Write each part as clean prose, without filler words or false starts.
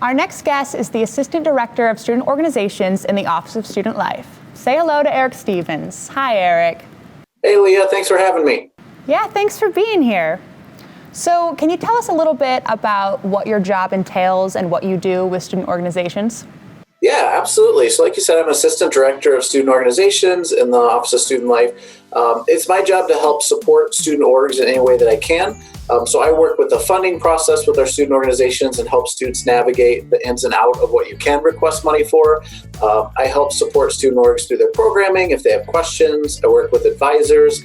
Our next guest is the Assistant Director of Student Organizations in the Office of Student Life. Say hello to Eric Stevens. Hi, Eric. Hey, Leah. Thanks for having me. Yeah, thanks for being here. So can you tell us a little bit about what your job entails and what you do with student organizations? Yeah, absolutely. So like you said, I'm Assistant Director of Student Organizations in the Office of Student Life. It's my job to help support student orgs in any way that I can. So I work with the funding process with our student organizations and help students navigate the ins and out of what you can request money for. I help support student orgs through their programming if they have questions. I work with advisors.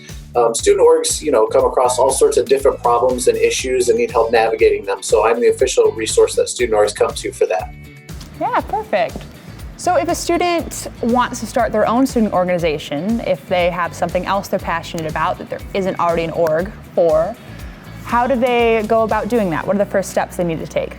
Student orgs, come across all sorts of different problems and issues and need help navigating them. So I'm the official resource that student orgs come to for that. Yeah, perfect. So if a student wants to start their own student organization, if they have something else they're passionate about that there isn't already an org for, how do they go about doing that? What are the first steps they need to take?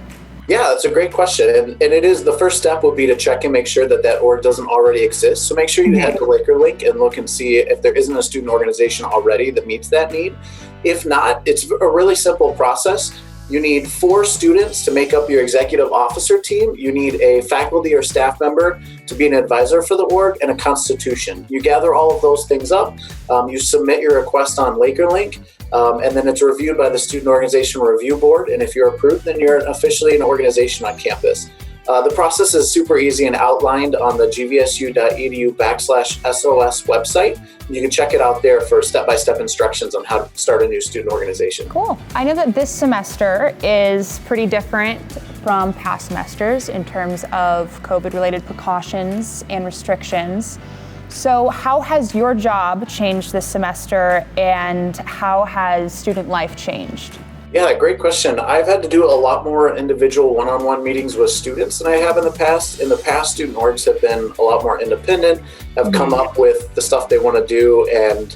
Yeah, that's a great question. And it is, the first step would be to check and make sure that org doesn't already exist. So make sure you head to Laker Link and look and see if there isn't a student organization already that meets that need. If not, it's a really simple process. You need 4 students to make up your executive officer team. You need a faculty or staff member to be an advisor for the org and a constitution. You gather all of those things up. You submit your request on Laker Link, and then it's reviewed by the Student Organization Review Board. And if you're approved, then you're officially an organization on campus. The process is super easy and outlined on the gvsu.edu/SOS website. You can check it out there for step-by-step instructions on how to start a new student organization. Cool. I know that this semester is pretty different from past semesters in terms of COVID-related precautions and restrictions. So how has your job changed this semester, and how has student life changed? Yeah, great question. I've had to do a lot more individual one-on-one meetings with students than I have in the past. In the past, student orgs have been a lot more independent, have come up with the stuff they want to do, and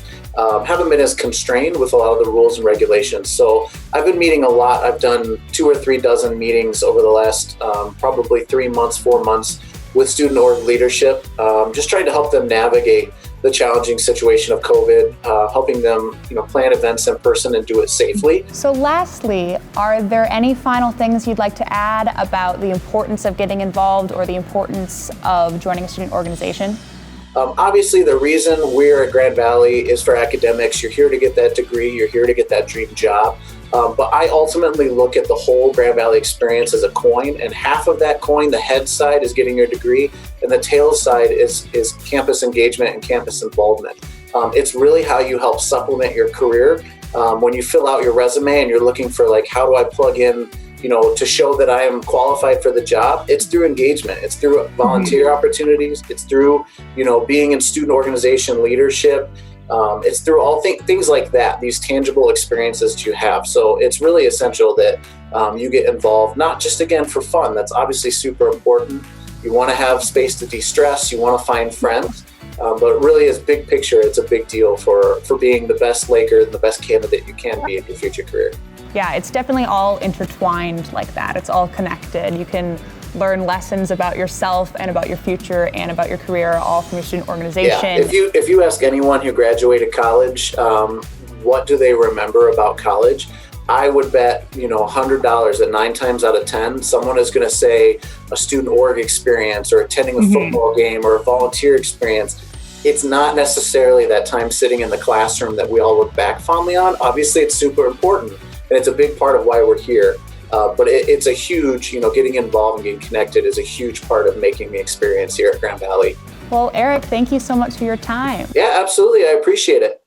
haven't been as constrained with a lot of the rules and regulations. So I've been meeting a lot. I've done 2 or 3 dozen meetings over the last probably 3 months, 4 months with student org leadership, just trying to help them navigate the challenging situation of COVID, helping them, plan events in person and do it safely. So lastly, are there any final things you'd like to add about the importance of getting involved or the importance of joining a student organization? Obviously, the reason we're at Grand Valley is for academics. You're here to get that degree. You're here to get that dream job. But I ultimately look at the whole Grand Valley experience as a coin, and half of that coin, the head side, is getting your degree, and the tail side is campus engagement and campus involvement. It's really how you help supplement your career. When you fill out your resume and you're looking for how do I plug in, to show that I am qualified for the job, it's through engagement. It's through volunteer opportunities. It's through, being in student organization leadership. It's through all things like that, these tangible experiences that you have. So it's really essential that you get involved, not just, again, for fun. That's obviously super important. You want to have space to de-stress. You want to find friends. But really, as big picture, it's a big deal for being the best Laker and the best candidate you can be in your future career. Yeah, it's definitely all intertwined like that. It's all connected. You can learn lessons about yourself and about your future and about your career all from your student organization. Yeah, if you ask anyone who graduated college, what do they remember about college? I would bet, $100 that 9 times out of 10, someone is going to say a student org experience or attending a football game or a volunteer experience. It's not necessarily that time sitting in the classroom that we all look back fondly on. Obviously, it's super important, and it's a big part of why we're here. But it's a huge, getting involved and getting connected is a huge part of making the experience here at Grand Valley. Well, Eric, thank you so much for your time. Yeah, absolutely. I appreciate it.